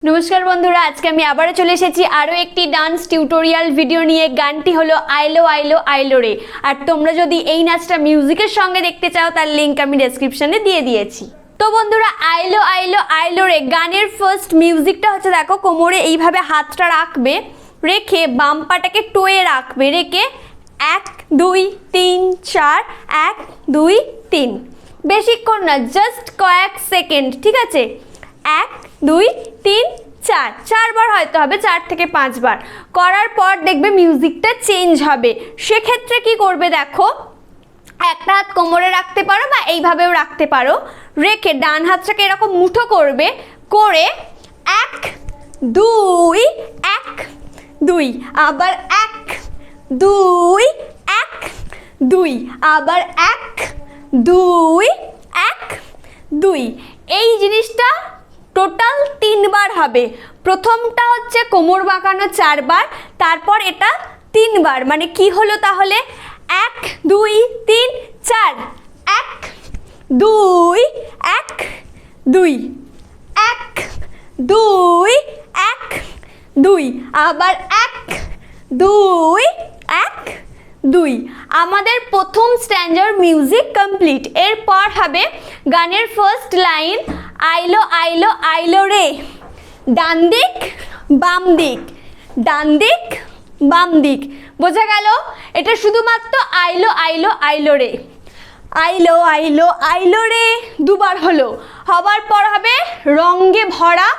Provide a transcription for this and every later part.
नमस्कार बंधुरा आज के आमी आबारो चले एसेछि आरो एकटी डांस टिউটোরিয়াল भिडियो निये। गानटी हलो आइलो आइलो आइलोरे। और तोमरा जोदि एई नाचटा मिউজিকের সঙ্গে দেখতে চাও তার লিংক আমি ডেসক্রিপশনে দিয়ে দিয়েছি। তো বন্ধুরা আইলো আইলো আইলোরে গানের ফার্স্ট মিউজিকটা হচ্ছে দেখো কোমরে এইভাবে হাতটা রাখবে, রেখে বাম পাটাকে টোয়ে রাখবে, রেখে 1 2 3 4 1 2 3 বেশিক্ষণ না, জাস্ট কয়েক সেকেন্ড, ঠিক আছে। 1 2 3 4 4 বার হয়তো হবে, 4 থেকে 5 বার করার পর দেখবে মিউজিকটা চেঞ্জ হবে। সেক্ষেত্রে কি করবে দেখো, একটা হাত কোমরে রাখতে পারো বা এইভাবেও রাখতে পারো, রেখে ডান হাতটাকে এরকম মুঠো করবে, করে 1 2 1 2 আবার 1 2 1 2 আবার 1 2 1 2 এই জিনিসটা টোটাল 3 বার হবে। প্রথমটা হচ্ছে কোমর বাঁকানো 4 বার, তারপর এটা 3 বার। মানে কি হলো তাহলে 1 2 3 4 1 2 1 2 1 2 1 2 আবার 1 2 1 2। আমাদের প্রথম স্ট্যান্ডার মিউজিক কমপ্লিট। এরপর হবে গানের ফার্স্ট লাইন আইলো আইলো আইলোরে, ডান দিক বাম দিক, ডান দিক বাম দিক। বোঝা গেল? এটা শুধুমাত্র আইলো আইলো আইলোরে। আইলো আইলো আইলোরে দুবার হলো, হবার পর হবে রঙ্গে ভরা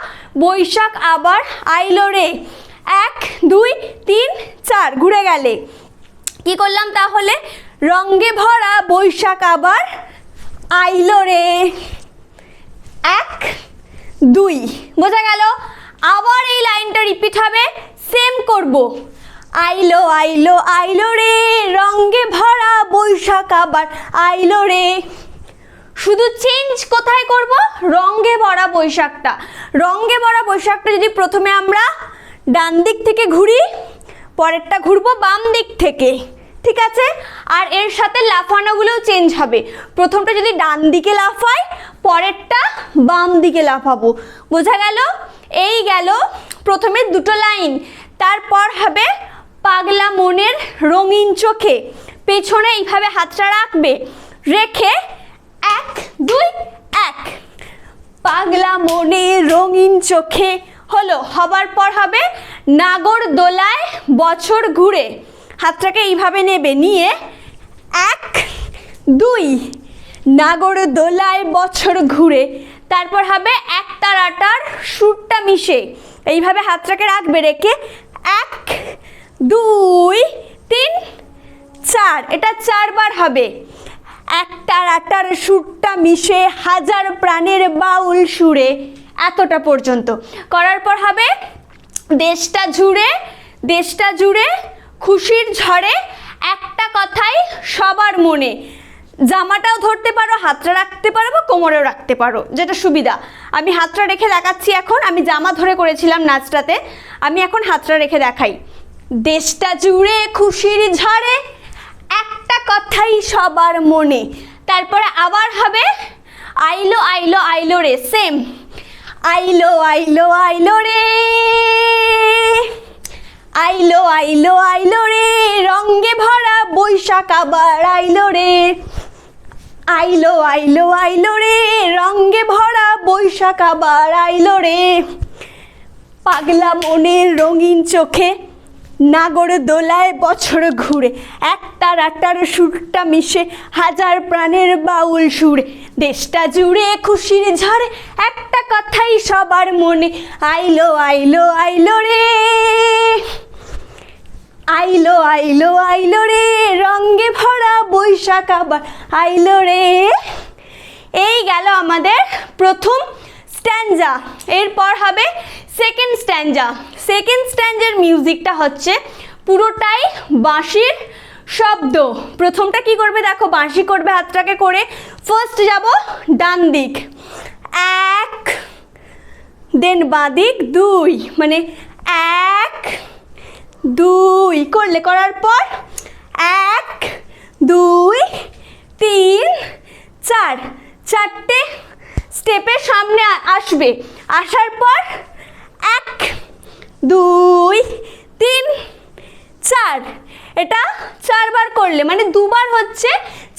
বৈশাখ আবার আইলোরে, 1 2 3 4 ঘুরে গেলে কি করলাম তাহলে, রঙ্গে ভরা বৈশাখ আবার আইলোরে 1 2। বোঝা গেল? আবার এই লাইনটা রিপিট হবে, সেম করব। আইলো আইলো আইলোরে রঙ্গে ভরা বৈশাখ আবার আইলোরে। শুধু চেঞ্জ কোথায় করব, রঙ্গে ভরা বৈশাখটা। রঙ্গে ভরা বৈশাখটা যদি প্রথমে আমরা ডান দিক থেকে ঘুরি, পরেরটা ঘুরবো বাম দিক থেকে, ঠিক আছে। আর এর সাথে লাফানোগুলোও চেঞ্জ হবে। প্রথমটা যদি ডান দিকে লাফাই, পরেরটা বাম দিকে লাফাবো। বোঝা গেল? এই গেল প্রথমে দুটো লাইন। তারপর হবে পাগলা মনের রঙিন চোখে, পেছনে এইভাবে হাতটা রাখবে, রেখে 1 2 1 পাগলা মনের রঙিন চোখে হলো। হবার পর হবে নাগর দোলায় বছর ঘুরে, হাতটাকে এইভাবে নেবে, নিয়ে 1 2 নাগর দোলায় বছর ঘুরে। তারপর হবে এক তারাটার সুরটা মিশে, এইভাবে হাতটাকে রাখবে, রেখে 1 2 3 4 এটা 4 বার হবে। এক তারাটার সুরটা মিশে হাজার প্রাণের বাউল সুরে, এতটা পর্যন্ত করার পর হবে দেশটা জুড়ে, দেশটা জুড়ে খুশির ঝড়ে একটা কথাই সবার মনে। জামাটাও ধরতে পারো, হাতটা রাখতে পারো বা কোমরেও রাখতে পারো, যেটা সুবিধা। আমি হাতটা রেখে দেখাচ্ছি এখন, আমি জামা ধরে করেছিলাম নাচটাতে, আমি এখন হাতটা রেখে দেখাই। দেশটা জুড়ে খুশির ঝড়ে একটা কথাই সবার মনে। তারপরে আবার হবে আইলো আইলো আইলোরে, সেম আইলো আইলো আইলোরে, আইলো আইলো আইলোরে রঙ্গে ভরা বৈশাখ আবার আইলোরে, আইলো আইলো আইলোরে রঙ্গে ভরা বৈশাখ আবার আইলোরে। পাগলা মনের রঙিন চোখে নাগর দোলায় বছর ঘুরে, এক তারাটার সুরটা মিশে হাজার প্রাণের বাউল সুরে, দেশটা জুড়ে খুশির ঝড়ে একটা কথাই সবার মনে। আইলো আইলো আইলোরে, আইলো আইলো আইলোরে রঙ্গে ভরা বৈশাখ আবার আইলোরে। এই গেল আমাদের প্রথম স্ট্যান্জা। এরপর হবে সেকেন্ড স্ট্যান্জা। সেকেন্ড স্ট্যান্জার মিউজিকটা হচ্ছে পুরোটাই বাঁশির শব্দ। প্রথমটা কি করবে দেখো, বাঁশি করবে হাতটাকে করে, ফার্স্ট যাব ডান দিক 1, দেন বাঁ দিক 2, মানে 1 2 করলে, করার পর 1 2 3 4 চারটে স্টেপের সামনে আসবে, আসার পর 2 3 4। এটা 4 বার করলে মানে দুবার হচ্ছে,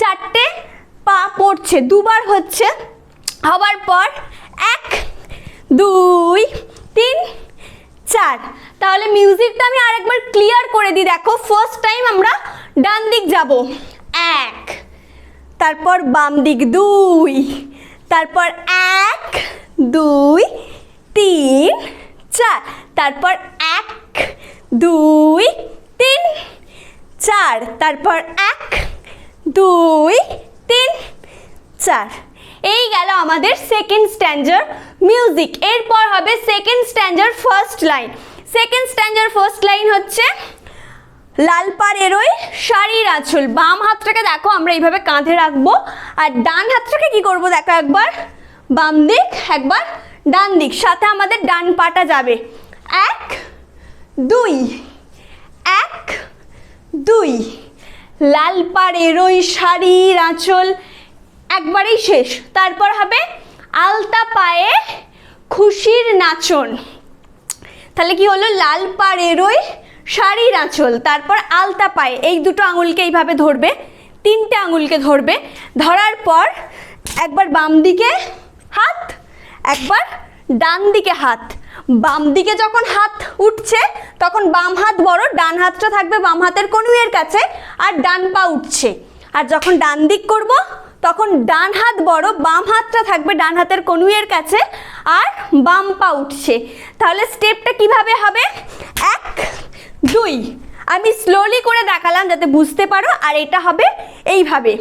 4টে পা পড়ছে, দুবার হচ্ছে। হবার পর 1 2 3 4। তাহলে মিউজিকটা আমি আরেকবার ক্লিয়ার করে দিই। দেখো ফার্স্ট টাইম আমরা ডান দিক যাব 1, তারপর বাম দিক 2, তারপর 1 2 3 4, তারপর 1 2 3 4, তারপর 1 2 3 4। এই গেল আমাদের সেকেন্ড স্ট্যান্জার মিউজিক। এরপর হবে second stanza first line. Second stanza first line হচ্ছে লাল পাড়েরই শাড়ির আঁচল। বাম হাতটাকে দেখো আমরা এইভাবে কাঁধে রাখবো, আর ডান হাতটাকে কি করব দেখো, একবার বাম দিক একবার ডান দিক, সাথে আমাদের ডান পাটা যাবে 1 2 1 2। লাল পাড়েরই শাড়ির আঁচল একবারেই শেষ। তারপর হবে আলতা পায়ে খুশির নাচন। তাহলে কি হলো, লাল পাড়েরই শাড়ির আঁচল, তারপর আলতা পায়ে, এই দুটো আঙুলকে এইভাবে ধরবে, 3টে আঙুলকে ধরবে। ধরার পর একবার বাম দিকে হাত, একবার ডান দিকে হাত। বাম দিকে যখন হাত উঠছে তখন বাম হাত বড়, ডান হাতটা থাকবে বাম হাতের কনুইয়ের কাছে, আর ডান পা উঠছে। আর যখন ডান দিক করব তখন ডান হাত বড়, বাম হাতটা থাকবে ডান হাতের কনুইয়ের কাছে, আর বাম পা উঠছে। তাহলে স্টেপটা কিভাবে হবে, 1 2। আমি স্লোলি করে দেখালাম যাতে বুঝতে পারো। আর এটা হবে এইভাবে,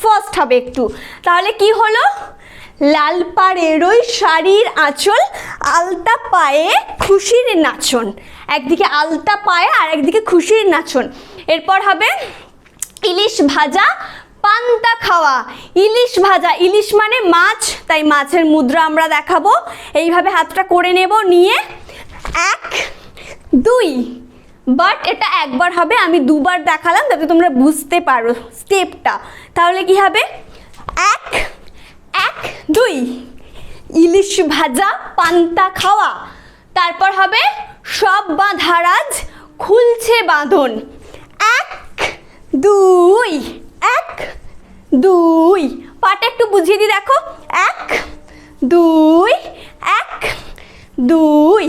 ফার্স্ট হবে একটু। তাহলে কি হলো, লাল পাড়েরই শাড়ির আঁচল, আলতা পায়ে খুশির নাচন। একদিকে আলতা পায়ে আর একদিকে খুশির নাচন। এরপর হবে ইলিশ ভাজা পান্তা খাওয়া। ইলিশ ভাজা, ইলিশ মানে মাছ, তাই মাছের মুদ্রা আমরা দেখাবো। এইভাবে হাতটা করে নেব, নিয়ে 1 2। বাট এটা একবার হবে, আমি দুবার দেখালাম যাতে তোমরা বুঝতে পারো স্টেপটা। তাহলে কি হবে, 1 1 2 ইলিশ ভাজা পান্তা খাওয়া। তারপর হবে সব বাঁধারাজ খুলছে বাঁধন। 1 2 1 2। পাটা একটু বুঝিয়ে দিই, দেখো 1 2 1 2।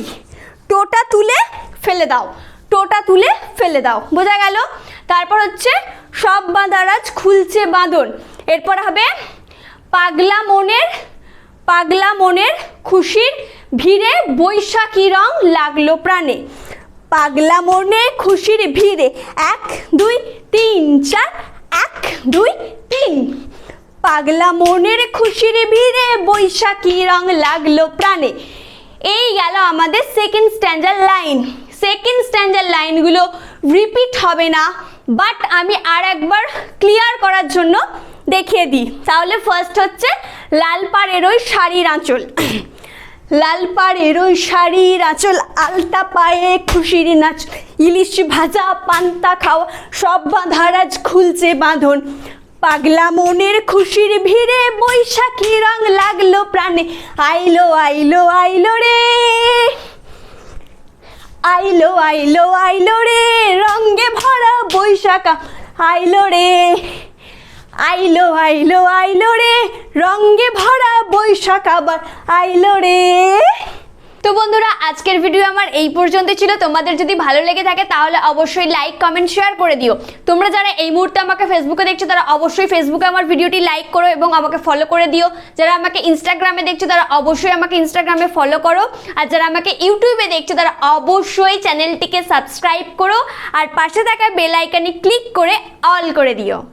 টোটা তুলে ফেলে দাও, টোটা তুলে ফেলে দাও, বোঝা গেল। তারপর হচ্ছে সব বাঁধারাজ খুলছে বাঁধন। এরপর হবে পাগলা মনের খুশির ভিড়ে বৈশাখী রং লাগলো প্রাণে। পাগলা মনে খুশির ভিড়ে 1 2 3 4 1 2 3। পাগলা মনের খুশির ভিড়ে বৈশাখী রং লাগলো প্রাণে। এই গেল আমাদের সেকেন্ড স্ট্যান্জার লাইন। সেকেন্ড স্ট্যান্জার লাইনগুলো রিপিট হবে না, বাট আমি আর একবার ক্লিয়ার করার জন্য দেখিয়ে দিই। তাহলে ফার্স্ট হচ্ছে লাল পাড়েরই শাড়ির আঁচল। লাল পাড়েরই শাড়ির আঁচল, আলতা পায়ে খুশির নাচ, ইলিশ ভাজা পান্তা খাওয়া, সব বাঁধারাজ খুলছে বাঁধন। পাগলা মনের খুশির ভিড়ে বৈশাখী রং লাগলো প্রাণে। আইলো আইলো আইলো রে, আইলো আইলো আইলো রে, রঙে ভরা বৈশাখ আইলো রে। আইলো আইলো আইলো রে, রঙে ভরা বৈশাখ আবার আইলো রে। তো বন্ধুরা, আজকের ভিডিও আমার এই পর্যন্ত ছিল। তোমাদের যদি ভালো লেগে থাকে তাহলে অবশ্যই লাইক কমেন্ট শেয়ার করে দিও। তোমরা যারা এই মুহূর্তে আমাকে ফেসবুকে দেখছো তারা অবশ্যই ফেসবুকে আমার ভিডিওটি লাইক করো এবং আমাকে ফলো করে দিও। যারা আমাকে ইনস্টাগ্রামে দেখছো তারা অবশ্যই আমাকে ইনস্টাগ্রামে ফলো করো। আর যারা আমাকে ইউটিউবে দেখছো তারা অবশ্যই চ্যানেলটিকে সাবস্ক্রাইব করো আর পাশে থাকা বেল আইকনে ক্লিক করে অল করে দিও।